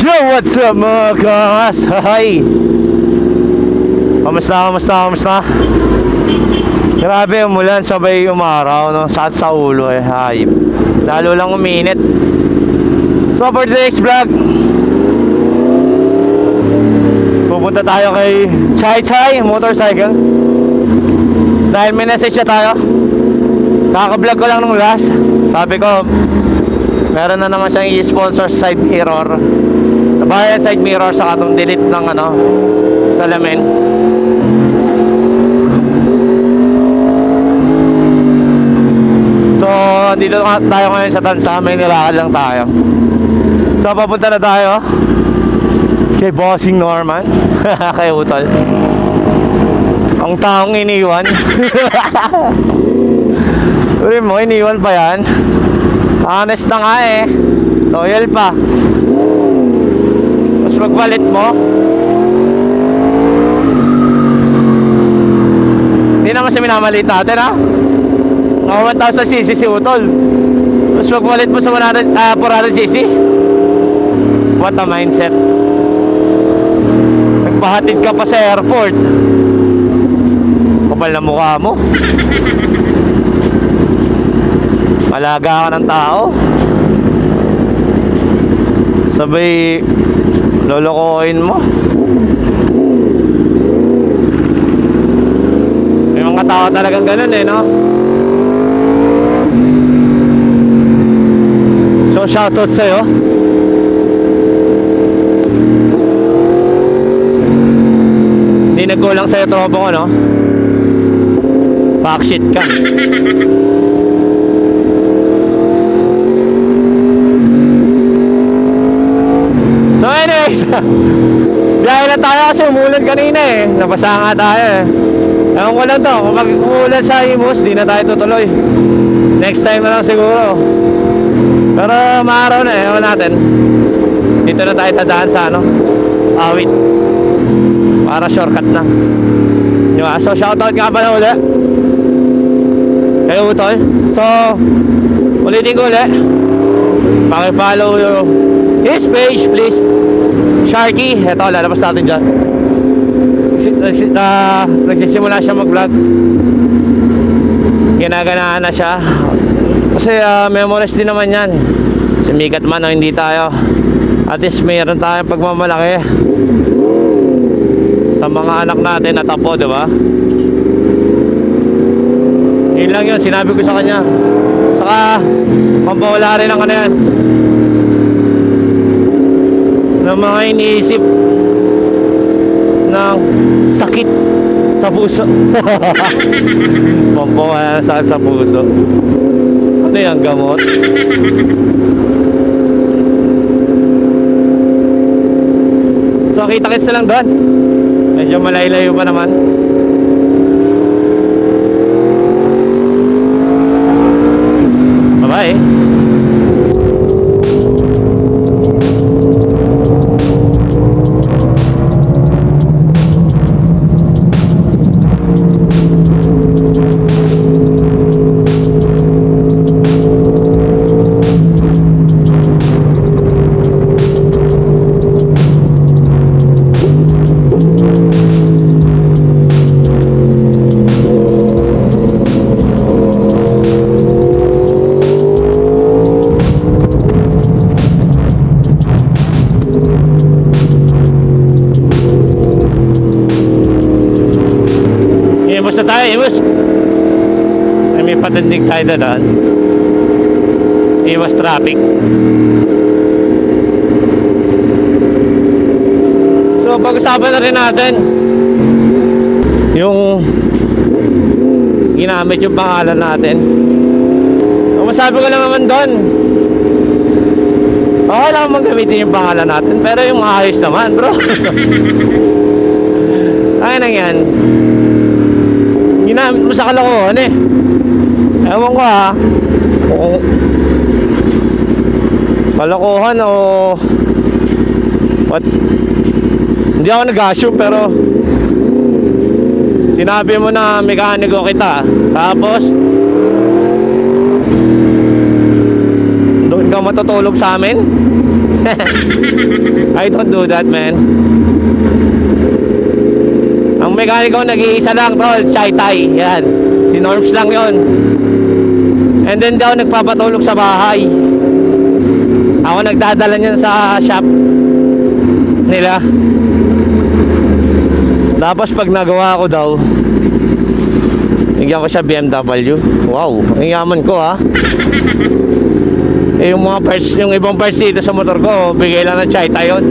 Yo, what's up mga kangas? Hi! Kamusta? Grabe, umulan, sabay umaraw, no? Sakit sa ulo eh, hayop. Lalo lang uminit. So for today's vlog, pupunta tayo kay Chai Motorcycle. Dahil may message na tayo. Kaka-vlog ko lang nung last. Sabi ko, meron na naman siyang i-sponsor side mirror. Nabayad side mirror sa katong delete ng salamin. So, dito tayo ngayon sa Tansa. May nilakad lang tayo. So, papunta na tayo kay Bossing Norman. Kay Utol. Ang taong iniwan. Uri mo, iniwan pa yan. Honest na nga eh. Loyal pa. Mas magpalit mo. Hindi naman siya minamalit natin ha. Mga 1,000cc si Utol. Mas magpalit mo sa 400cc. What a mindset. Nagpahatid ka pa sa airport. Kapal na mukha mo. Alaga ka ng tao. Sabay lolokohin mo. May mga tao talagang ganun eh, no? So shoutout sa'yo. Hindi nagkulang sa'yo tropa ko, no? Backshit ka. So anyways, biyahe na tayo kasi umulan kanina eh. Nabasa nga tayo eh. Ewan ko lang to, kapag umulan sa Imus, di na tayo tutuloy. Next time na lang siguro. Pero maaraw na eh, ewan natin. Dito na tayo tadaan sa Awit. Para shortcut na. Diba? So shoutout nga pala uli kayo Utol. So ulitin ko uli, paki-follow his page please, Sharky. Eto, lalabas natin dyan. Nagsisimula siya mag-vlog. Ginaganaan na siya. Kasi memories din naman yan. Sumikat man o hindi tayo, at least mayroon tayong pagmamalaki sa mga anak natin na tapo, diba? Yun lang yun, sinabi ko sa kanya. Saka mabawala rin ang yan ng mga iniisip ng sakit sa puso. Pampawala na sakit sa puso. Ano yan, gamot? So kita-kits na lang doon. Medyo malayo-layo pa naman. Bye-bye. Iwas. So, may patindig tayo doon. Iwas traffic. So pag-usapan na rin natin yung ginamit yung pangalan natin. So, masabi ko lang naman doon, okay lang gamitin yung pangalan natin, pero yung ayos naman bro. Ay nang yan, ginamit mo sa kalokohan eh. Ewan ko ha, kung kalokohan o what. Hindi ako nag-assume, pero sinabi mo na mekaniko kita, tapos doon ka matutulog sa amin. I don't do that, man. Ang mekaniko nag-iisa lang, tol, Chai Tai. Yan, si Norms lang yon. And then daw nagpapatulog sa bahay. Ako nagdadala niyan sa shop nila. Tapos pag nagawa ko daw, bigyan ko siya BMW. Wow, ang yaman ko ha. Eh yung mga parts, yung ibang parts dito sa motor ko, bigay lang ng Chai Tai yun.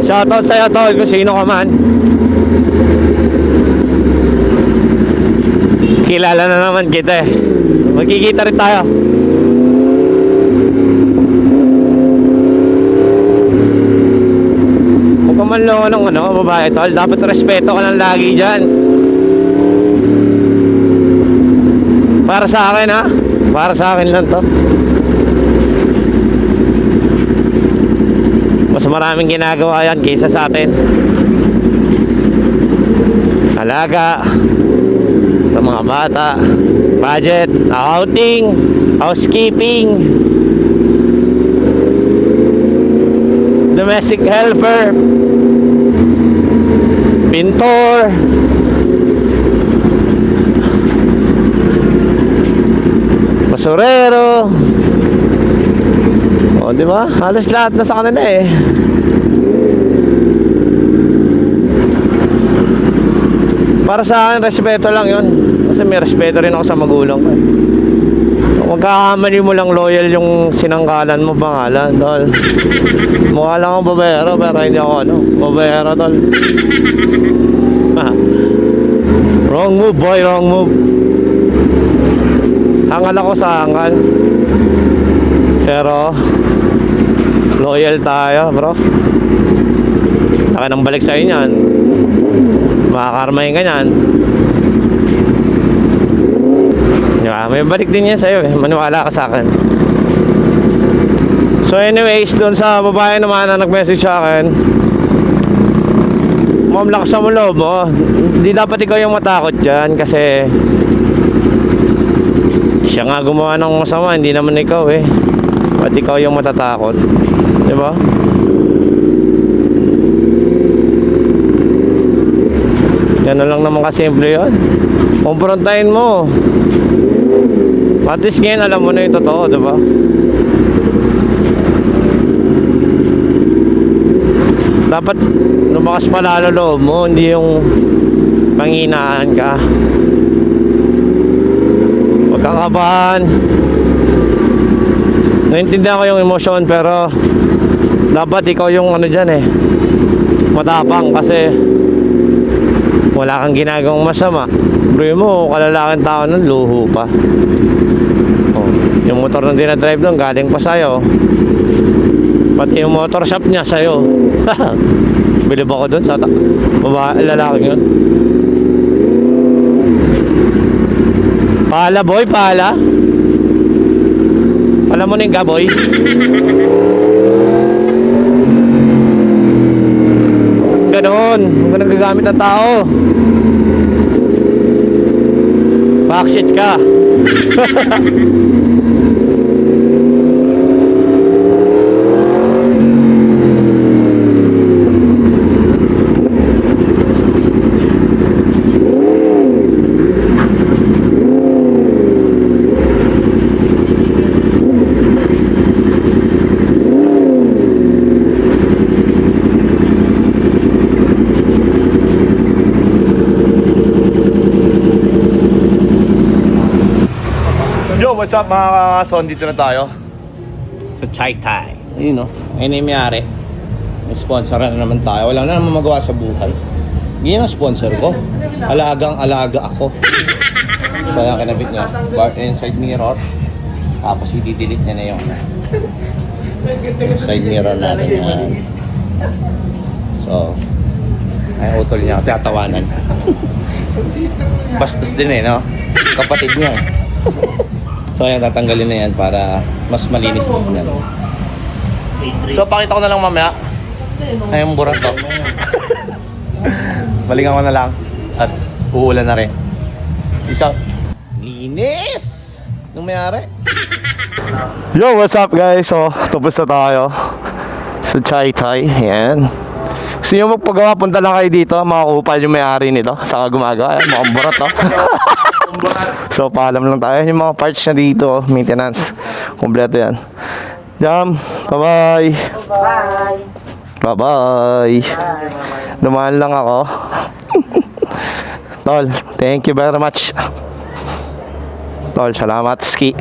Shoutout sa'yo, tol, kung sino ka man. Kilala na naman kita eh. Magkikita rin tayo. Huwag ka man lang ng babae, tol. Dapat respeto ka lang lagi dyan. Para sa akin ha. Para sa akin lang to. Mas maraming ginagawa yan kaysa sa atin. Alaga sa mga bata, budget, outing, housekeeping, domestic helper, pintor, basurero. O, di ba? Halos lahat na sa kanila eh. Para sa akin, respeto lang yun. Kasi may respeto rin ako sa magulang ko. Huwag kakamali mo lang loyal yung sinangkalan mo pangalan, tol. Mukha lang akong babayero, pero hindi ako babayero, tol. Wrong move, boy, wrong move. Hangal ako sa hangal. Pero loyal tayo, bro. Saka nang balik sa'yo niyan, makakarmahin ka niyan. Diba? May balik din yan sa'yo eh. Maniwala ka sa akin. So anyways, doon sa babae naman na nag-message sa akin, ma'am, lakas mo loob mo. Hindi dapat ikaw yung matakot dyan. Kasi siya nga gumawa ng masama, hindi naman ikaw eh. Ba't ikaw yung matatakot? Diba? Gano'n lang naman kasimple yun. Kumprontahin mo. At least ngayon alam mo na yung totoo, diba? Dapat lumakas pa lalo loob mo, hindi yung panghinaan ka. Huwag kang kabahan. Naintindihan ko yung emosyon, pero dapat ikaw yung dyan eh, matapang, kasi wala kang ginagawang masama. Bro mo, kalalaking tao nun, luho pa. Oh, yung motor na dinadrive nun, galing pa sa'yo. Pati yung motor shop niya sa'yo. Bilib ako dun sa lalaking yun. Pala boy, pala. Alam mo na yung gaboy. Ganon, huwag ka nagagamit ng tao. Backshit ka. Yo, what's up mga kakason? Dito na tayo Sa Chai Tai. Yun no, ayun yung mayari. May sponsor na naman tayo. Wala na naman magawa sa buhay. Yan ang sponsor ko. Alagang-alaga ako. So yan, kinabit niya bar inside mirror. Tapos i-delete niya na yung side mirror natin yan. So ay utol niya, tiyatawanan. Bastos din eh, no? Kapatid niya. So ayan, tatanggalin na yan para mas malinis din yan. So pakita ko na lang mamaya ay yung burat to. Balingan ko na lang at uulan na rin. Isa linis nung mayari. Yo, what's up guys? So, tapos na tayo sa Chai Thai. Ayan. Gusto nyo magpagawa, punta lang kayo dito. Mga kupal yung may-ari nito. Saka gumagawa. Ayan, mukhang burat to. So, paalam lang tayo. Yung mga parts na dito, maintenance. Kompleto yan. Jam, bye-bye. Bye-bye. Dumaan lang ako. Tol, thank you very much. Tol, salamat, Ski.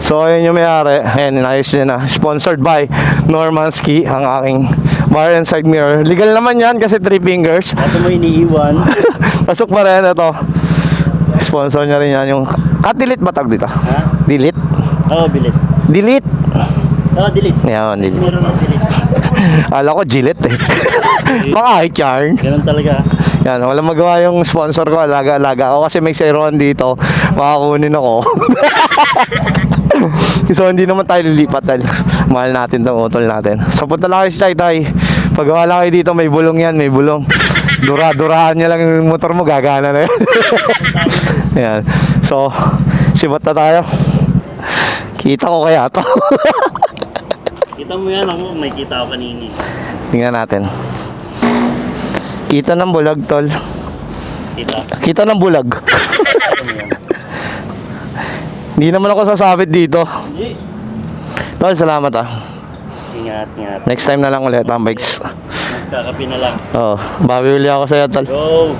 So, ayun yung may-ari. Ayan, inayos niya na. Sponsored by Norman Ski, ang aking bar and side mirror. Legal naman yan kasi 3 fingers. Ito mo iniiwan. Pasok pa rin ito. Sponsor niya rin yan yung... delete ba tag dito? Ha? Delete? Oo, bilit. Delete? Oo, delete. Yan, delete. Meron ng delete. Ala ko, Gillette eh. Baka i-charm. Ganun talaga. Yan, walang magawa yung sponsor ko. Alaga-alaga ako kasi may Sairon dito. Makakunin ako. So, hindi naman tayo lilipat dahil mahal natin itong utol natin. So, punta lang kayo sa Chai Thai. Pag wala kayo dito, may bulong yan, may bulong. Dura-durahan niya lang yung motor mo, gagana na yun. Yan. So, sibot na tayo. Kita ko kaya to. Kita mo yan ako, may kita ako kanini. Tingnan natin. Kita ng bulag, tol. Kita. Kita ng bulag. Kita mo yan. Hindi naman ako sasabit dito. Hindi. Tol, salamat ah. Ingat, ingat. Next time na lang ulit ang bikes. Magkakapi na lang. Oo, bawi uli ako sa'yo, tol. Go!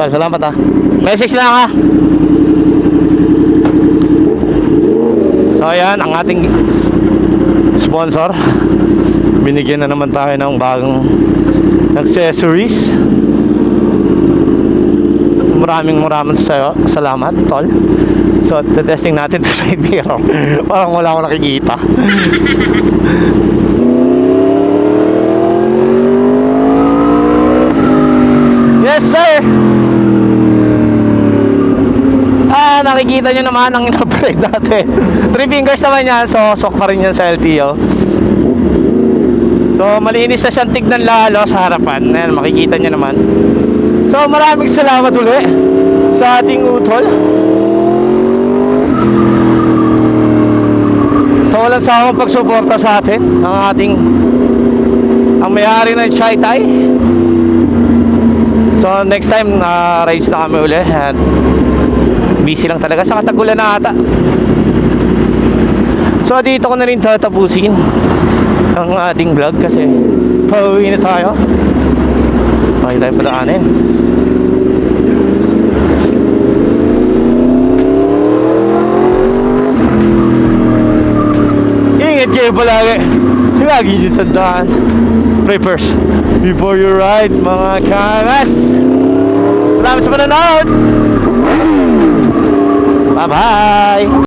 Tol, salamat ah. Message lang ha. So ayan, ang ating sponsor. Binigyan na naman tayo ng bagong accessories. Maraming salamat, tol. So, testing natin to side mirror. Parang wala akong nakikita. Yes, sir! Nakikita nyo naman ang in-upgrade natin. 3 fingers naman yan, so sok pa rin yan sa LTO. So, malinis na siyang tignan lalo sa harapan. Ayan, makikita nyo naman. So, maraming salamat uli sa ating utol. So, walang sawang pagsuporta sa atin ang may-ari ng Chai Thai. So, next time, rides na kami uli. At busy lang talaga sa katagulan na ata. So, dito ko na rin tatapusin ang ating vlog kasi pauwi na tayo. Okay tayo padaanin. Ingat kayo palagi. Lagi nyo tandaan. Pray first before you ride, mga kangas. Salamat sa panonood. Bye bye.